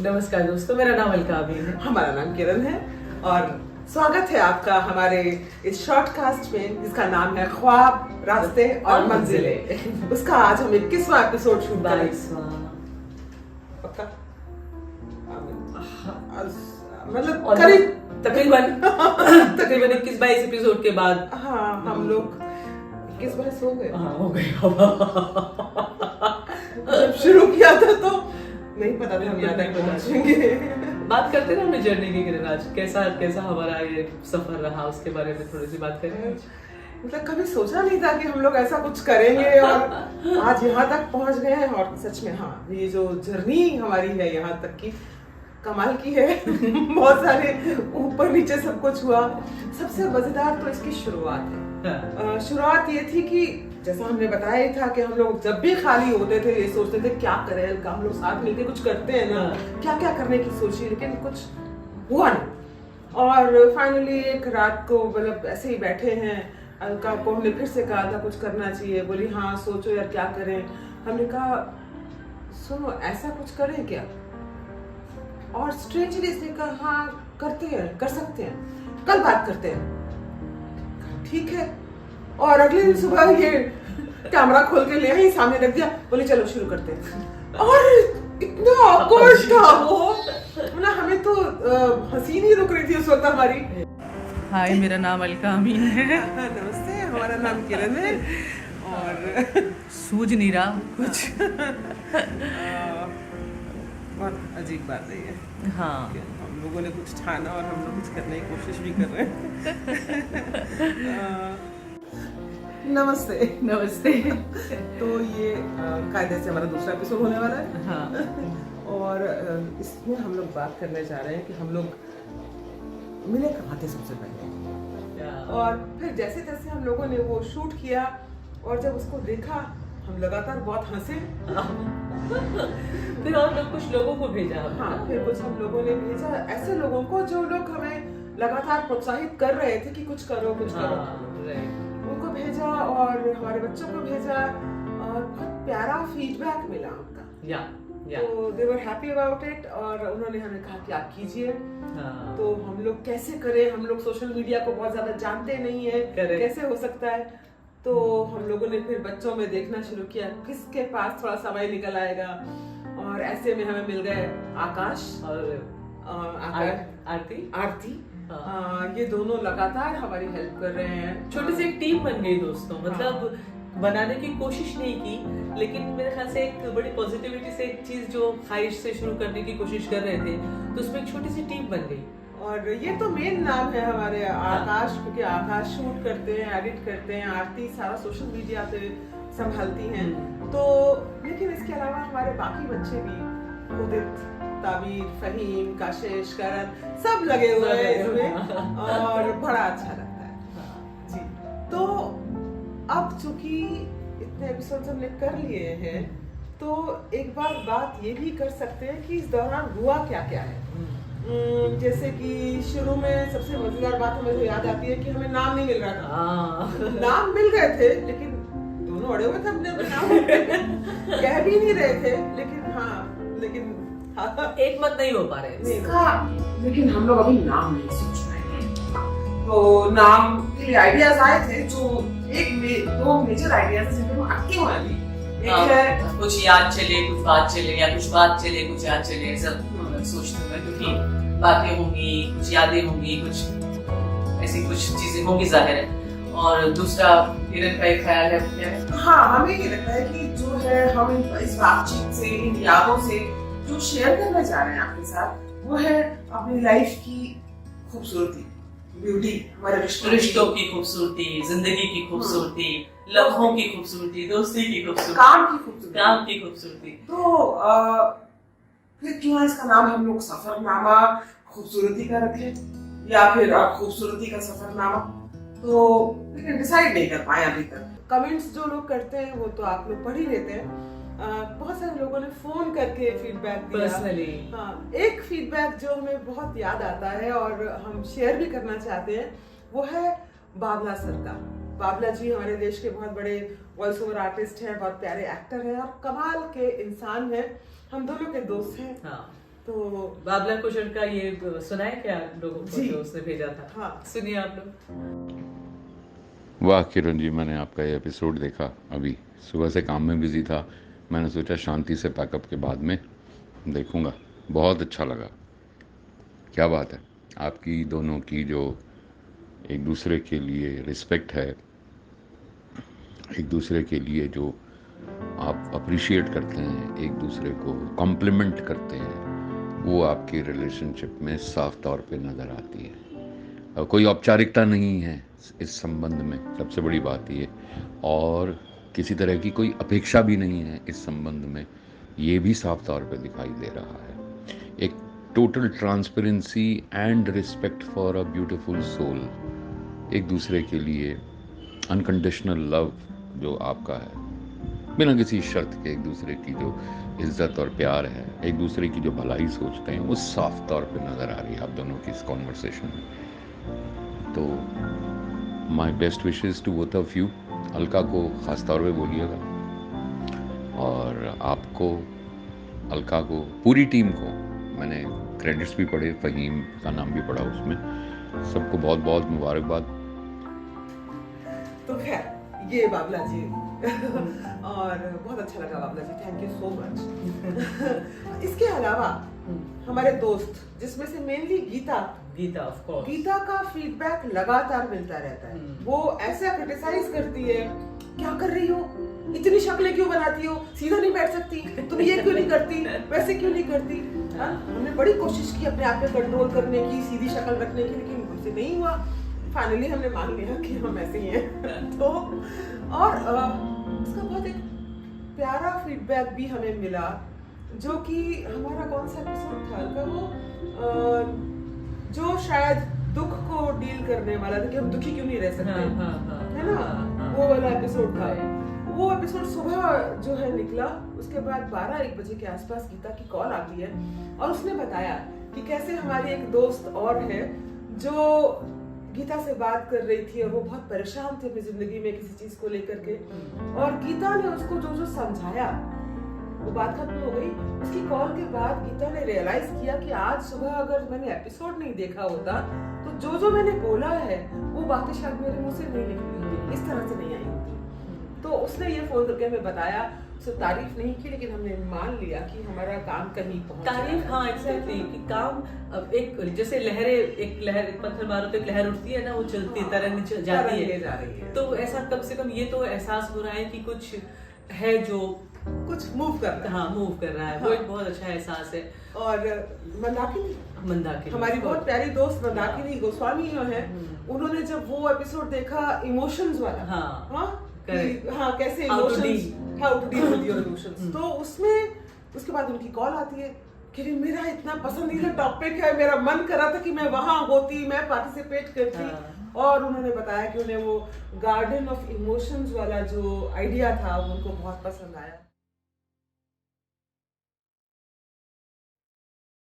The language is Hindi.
नमस्कार दोस्तों, मेरा नाम अलका अमीन है। हमारा नाम किरण है और स्वागत है आपका हमारे इस शॉर्टकास्ट में जिसका नाम है ख्वाब, रास्ते और मंजिलें। उसका आज हम 21वां एपिसोड शूट करेंगे। पक्का? मतलब करीब तकरीबन 21-22 एपिसोड के बाद हाँ हम लोग 21-22 हो गए। हाँ हो गए। जब शुरू किया था तो नहीं पता था हम यहाँ तक पहुंचेंगे। बात करते ना हमें जर्नी की किरण, आज कैसा हमारा ये सफर रहा उसके बारे में थोड़ी सी बात करें। मतलब कभी सोचा नहीं था कि हम लोग ऐसा कुछ करेंगे और आज यहाँ तक पहुंच गए हैं। और सच में हाँ, ये जो जर्नी हमारी है यहाँ तक की कमाल की है। बहुत सारे ऊपर नीचे सब कुछ हुआ। सबसे मजेदार तो इसकी शुरुआत है। शुरुआत ये थी कि जैसा हमने बताया ही था कि हम लोग जब भी खाली होते थे ये सोचते थे क्या करें अलका, हम लोग साथ मिलकर कुछ करते हैं ना, क्या क्या करने की सोची, लेकिन कुछ हुआ नहीं। और फाइनली एक रात को मतलब ऐसे ही बैठे हैं, अलका को हमने फिर से कहा था कुछ करना चाहिए, बोली हाँ सोचो यार क्या करें। हमने कहा सुनो ऐसा कुछ करें क्या, और स्ट्रेंजली इसने कहा हाँ करते हैं, कर सकते हैं, कल बात करते हैं। ठीक है। और अगले दिन सुबह ये कैमरा खोल के ले आई, सामने रख दिया, बोले चलो शुरू करते हैं। और इतना ऑकवर्ड था वो, मतलब हमें तो हंसी नहीं रुक रही थी उस वक्त हमारी। हाय, मेरा नाम अलका अमीन है। नमस्ते, हमारा नाम किरण है। और सूझ नहीं रहा कुछ। बहुत अजीब बात नहीं है। हाँ, हम लोगों ने कुछ ठाना और हम लोग कुछ करने की कोशिश भी कर रहे हैं। नमस्ते। नमस्ते। तो ये कायदे से हमारा दूसरा एपिसोड होने वाला है। हाँ। और इसमें हम लोग बात करने जा रहे हैं कि हम लोग मिले कहाँ थे सबसे पहले, और फिर जैसे जैसे हम लोगों ने वो शूट किया और जब उसको देखा हम लगातार बहुत हंसे। फिर और लोग कुछ लोगों को भेजा। हाँ, फिर कुछ हम लोगों ने भेजा ऐसे लोगों को जो लोग हमें लगातार प्रोत्साहित कर रहे थे कि कुछ करो कुछ करो। उनको भेजा और हमारे बच्चों को भेजा और बहुत प्यारा फीडबैक मिला उनका। तो दे वर हैप्पी अबाउट इट और उन्होंने हमें कहा कि आप कीजिए। तो हम लोग कैसे करें, हम लोग सोशल मीडिया को बहुत ज्यादा जानते नहीं है, कैसे हो सकता है। तो हम लोगों ने फिर बच्चों में देखना शुरू किया किसके पास थोड़ा समय निकल आएगा, और ऐसे में हमें मिल गए आकाश और आरती। ये दोनों लगातार हमारी हेल्प कर रहे हैं। छोटी सी एक टीम बन गई दोस्तों, मतलब बनाने की कोशिश नहीं की, लेकिन मेरे ख्याल से एक बड़ी पॉजिटिविटी से एक चीज जो ख्वाहिश से शुरू करने की कोशिश कर रहे थे, तो उसमें एक छोटी सी टीम बन गई। और ये तो मेन नाम है हमारे आकाश, क्योंकि आकाश शूट करते हैं, एडिट करते हैं, आरती सारा सोशल मीडिया पे संभालती हैं। तो लेकिन इसके अलावा हमारे बाकी बच्चे भी, उदित, ताबीर, फहीम, काशिश, करण, सब लगे हुए हैं इसमें और बड़ा अच्छा लगता है जी। तो अब चूंकि इतने एपिसोड हमने कर लिए हैं, तो एक बात ये भी कर सकते हैं कि इस दौरान हुआ क्या क्या है। जैसे कि शुरू में सबसे मजेदार बात हमें जो याद आती है कि हमें नाम नहीं मिल रहा था। नाम मिल गए थे लेकिन दोनों अड़े हुए थे अपने नाम कह भी नहीं रहे थे, लेकिन एक मत नहीं हो पा रहे। लेकिन हम लोग अभी नाम नहीं सोच रहे हैं। तो नाम के आइडियाज आए थे, जो दो मेजर आइडियाज जिनमें हम एक्टिव हुए अभी। एक है कुछ याद चले, कुछ बात चले, या कुछ बात चले कुछ याद चले, सब सोचते हुए, क्योंकि बातें होंगी, कुछ यादें होंगी, कुछ ऐसी कुछ चीजें होंगी जाहिर है। और दूसरा किरण का एक ख्याल है क्या है? हाँ, हमें ये लगता है कि जो है हम इस बातचीत से, इन यादों से जो शेयर करना चाह रहे हैं आपके साथ, वो है अपनी लाइफ की खूबसूरती, ब्यूटी, हमारे रिश्तों की खूबसूरती, जिंदगी की खूबसूरती, लम्हों की खूबसूरती, दोस्ती की खूबसूरती, काम की खूबसूरती। तो फिर क्यों इसका नाम हम लोग सफरनामा खूबसूरती का रखें या फिर खूबसूरती का सफरनामा, तो लेकिन डिसाइड नहीं कर पाए अभी तक। कमेंट्स जो लोग करते हैं वो तो आप लोग पढ़ ही लेते हैं। बहुत सारे लोगों ने फोन करके फीडबैक दिया पर्सनली। हाँ, एक फीडबैक जो हमें बहुत याद आता है और हम शेयर भी करना चाहते हैं वो है बाबला सर का। बाबला जी हमारे देश के बहुत बड़े वॉइस ओवर आर्टिस्ट हैं, बहुत प्यारे एक्टर हैं और कमाल के इंसान हैं, हम दोनों के दोस्त हैं। हाँ, तो बाबला कुशल का ये सुना है क्या लोगों को जो उसने भेजा था? हाँ, सुनिए आप लोग। वाह किरण जी, मैंने आपका ये एपिसोड देखा। अभी सुबह से काम में बिजी था, मैंने सोचा शांति से पैकअप के बाद में देखूंगा। बहुत अच्छा लगा। क्या बात है, आपकी दोनों की जो एक दूसरे के लिए रिस्पेक्ट है, एक दूसरे के लिए जो आप अप्रिशिएट करते हैं, एक दूसरे को कॉम्प्लीमेंट करते हैं, वो आपकी रिलेशनशिप में साफ तौर पे नज़र आती है। कोई औपचारिकता नहीं है इस संबंध में, सबसे बड़ी बात ये, और किसी तरह की कोई अपेक्षा भी नहीं है इस संबंध में, ये भी साफ तौर पे दिखाई दे रहा है। एक total transparency and respect for a beautiful soul, एक दूसरे के लिए अनकंडीशनल लव जो आपका है, बिना किसी शर्त के एक दूसरे की जो इज्जत और प्यार है, एक दूसरे की जो भलाई सोचते हैं, वो साफ तौर पे नज़र आ रही है आप दोनों की इस कॉन्वर्सेशन में। तो my best wishes to both of you. Alka को ख़ास तौर पे बोलिएगा, और आपको, अलका को, पूरी टीम को, मैंने क्रेडिट्स भी पढ़े, फ़हीम का नाम भी पढ़ा उसमें, सबको बहुत बहुत मुबारकबाद। तो खैर ये बाबला जी और बहुत अच्छा लगा Babla ji, thank you so much. इसके अलावा हमारे दोस्त, जिसमें से mainly Geeta of course, Geeta का फीडबैक लगातार मिलता रहता है। वो ऐसा क्रिटिसाइज करती है, क्या कर रही हो, इतनी शक्लें क्यों बनाती हो, सीधा नहीं बैठ सकती, तुम ये क्यों नहीं करती, वैसे क्यों नहीं करती। हमने बड़ी कोशिश की अपने आप पे कंट्रोल करने की, सीधी शक्ल रखने की, लेकिन मुझसे नहीं हुआ। फाइनली हमने मान लिया कि हम ऐसे ही हैं। तो और उसका बहुत एक प्यारा फीडबैक भी हमें मिला, जो कि हमारा कौन सा एपिसोड था वो जो शायद दुख को डील करने वाला था कि हम दुखी क्यों नहीं रह सकते, है ना, वो वाला एपिसोड था। वो एपिसोड सुबह जो है निकला, उसके बाद 12-1 बजे के आसपास गीता की कॉल आती है और उसने बताया कि कैसे हमारी एक दोस्त और है जो गीता से बात कर रही थी और वो बहुत परेशान थे अपनी जिंदगी में किसी चीज को लेकर के, और गीता ने उसको जो जो समझाया वो बात खत्म हो गई। उसकी कॉल के बाद गीता ने रियलाइज किया कि आज सुबह अगर मैंने एपिसोड नहीं देखा होता तो जो मैंने बोला है वो बातें शायद मेरे मुंह से नहीं निकली होती, इस तरह से नहीं आई होती। तो उसने ये फोन करके हमें बताया, उसने तारीफ नहीं की, लेकिन हमने मान लिया कि हमारा काम कहीं पहुंच तारीफ, हाँ एग्जैक्टली, कि काम अब एक जैसे लहरें, एक लहर, एक पत्थर मारो तो एक लहर उठती है ना, वो चलती है, तरंग जाती है, तो ऐसा कम से कम ये तो एहसास हो रहा है कि कुछ है जो कुछ मूव कर रहा है। हाँ, मूव कर रहा है। वो एक बहुत अच्छा एहसास है। और मंदाकिनी हमारी बहुत प्यारी दोस्त मंदाकिनी गोस्वामी जो है, उन्होंने जब वो एपिसोड देखा इमोशंस वाला, कैसे emotions, how to deal with your emotions, तो उसमें उसके बाद उनकी कॉल आती है कि मेरा इतना पसंदीदा टॉपिक है, मेरा मन कर रहा था कि मैं वहां होती, मैं पार्टिसिपेट करती। और उन्होंने बताया कि उन्हें वो गार्डन ऑफ इमोशंस वाला जो आइडिया था वो उनको बहुत पसंद आया।